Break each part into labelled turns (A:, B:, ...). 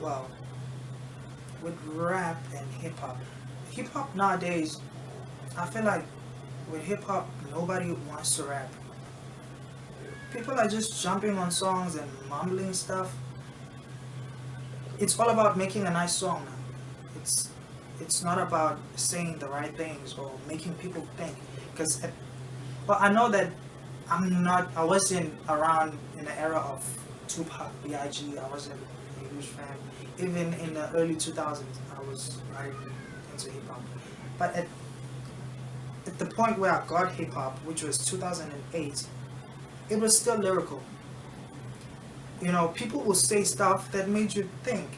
A: Well, with rap and hip hop nowadays, I feel like with hip hop, nobody wants to rap. People are just jumping on songs and mumbling stuff. It's all about making a nice song now. It's it's not about saying the right things or making people think. Because, well, I know that I wasn't around in the era of Tupac, B.I.G. I wasn't a huge fan. Even in the early 2000s, I was not even into hip hop. But at the point where I got hip hop, which was 2008, it was still lyrical. You know, people will say stuff that made you think.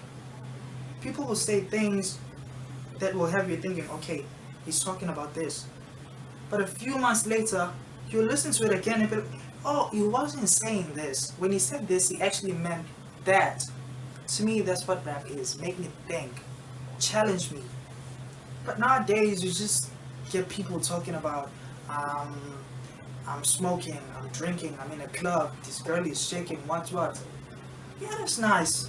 A: People will say things that will have you thinking, okay, he's talking about this. But a few months later, you listen to it again and be like, oh, he wasn't saying this. When he said this, he actually meant that. To me, that's what rap is. Make me think. Challenge me. But nowadays, you just get people talking about, um, I'm smoking, I'm drinking, I'm in a club, this girl is shaking, what. Yeah, that's nice.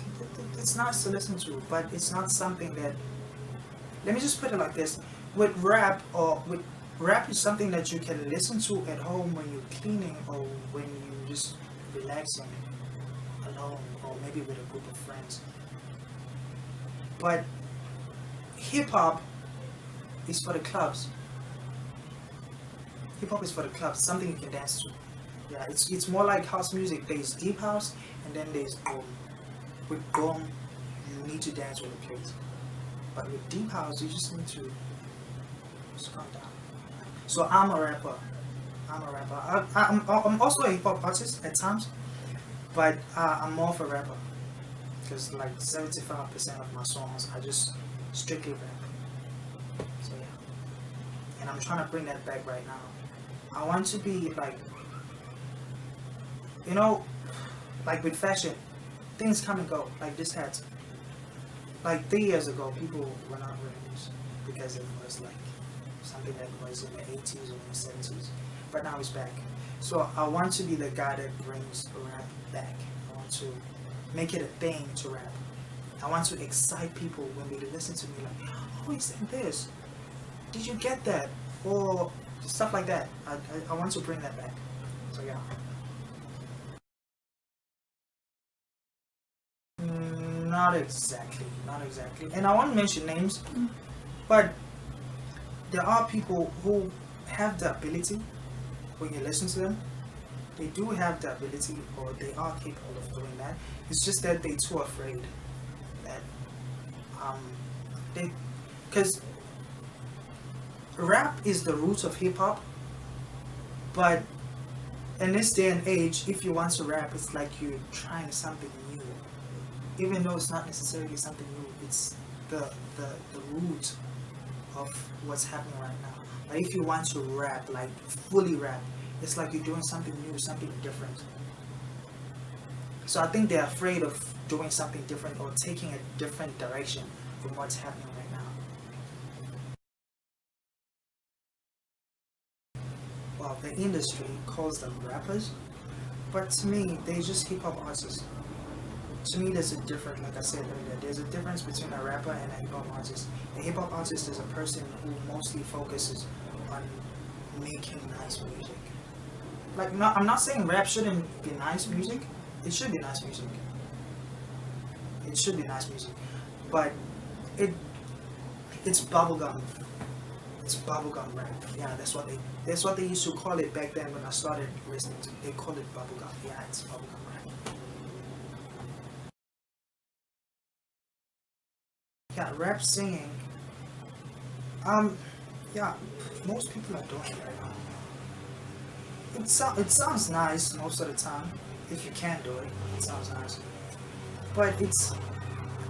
A: It's nice to listen to, but it's not something that. Let me just put it like this: with rap is something that you can listen to at home when you're cleaning or when you just relaxing alone or maybe with a group of friends. But hip hop is for the clubs. Hip hop is for the clubs, something you can dance to. Yeah, it's more like house music. There's deep house and then there's boom. With boom, you need to dance with the place. But with deep house, you just need to just calm down. So I'm a rapper. I'm also a hip hop artist at times, but I'm more of a rapper because like 75% of my songs are just strictly rap. So yeah, and I'm trying to bring that back right now. I want to be like, you know, like with fashion, things come and go. Like this hat. Like 3 years ago, people were not wearing this because it was like something that was in the 80s or in the 70s. But now it's back. So I want to be the guy that brings rap back. I want to make it a thing to rap. I want to excite people when they listen to me like, oh, he said this. Did you get that? Or stuff like that. I want to bring that back. So yeah. Not exactly, not exactly. And I won't mention names, but there are people who have the ability, when you listen to them, they do have the ability or they are capable of doing that. It's just that they're too afraid that um they because rap is the root of hip hop, but in this day and age, if you want to rap, it's like you're trying something new. Even though it's not necessarily something new, it's the root of what's happening right now. Like if you want to rap, like fully rap, it's like you're doing something new, something different. So I think they're afraid of doing something different or taking a different direction from what's happening right now. Well, the industry calls them rappers, but to me, they're just hip hop artists. To me, there's a difference, like I said earlier, there's a difference between a rapper and a hip hop artist. A hip hop artist is a person who mostly focuses on making nice music. Like, I'm not saying rap shouldn't be nice music. It should be nice music. It should be nice music. But it it's bubblegum. It's bubblegum rap. Yeah, that's what they used to call it back then when I started listening to it. They called it bubblegum. Yeah, it's bubblegum rap. Yeah, rap singing. Um, yeah, most people are doing it right now. It sounds nice most of the time. If you can do it, it sounds nice. But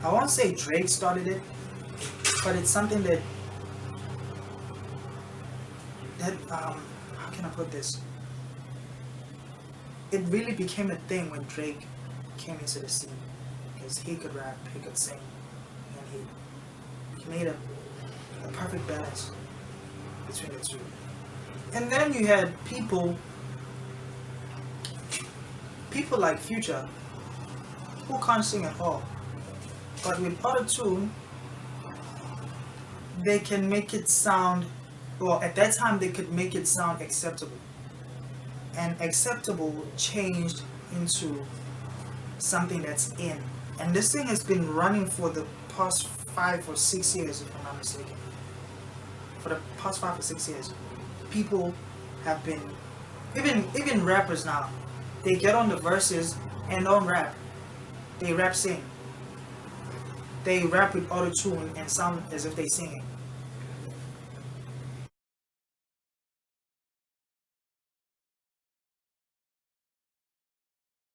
A: I won't say Drake started it, but it's something that how can I put this? It really became a thing when Drake came into the scene because he could rap, he could sing, and he made a perfect balance between the two. And then you had people like Future who can't sing at all. But with auto-tune, they can make it sound, well, at that time they could make it sound acceptable. And acceptable changed into something that's in. And this thing has been running for the past 5 or 6 years, if I'm not mistaken. For the past 5 or 6 years, people have been, even rappers now, they get on the verses and don't rap. They rap sing. They rap with auto tune and sound as if they singing.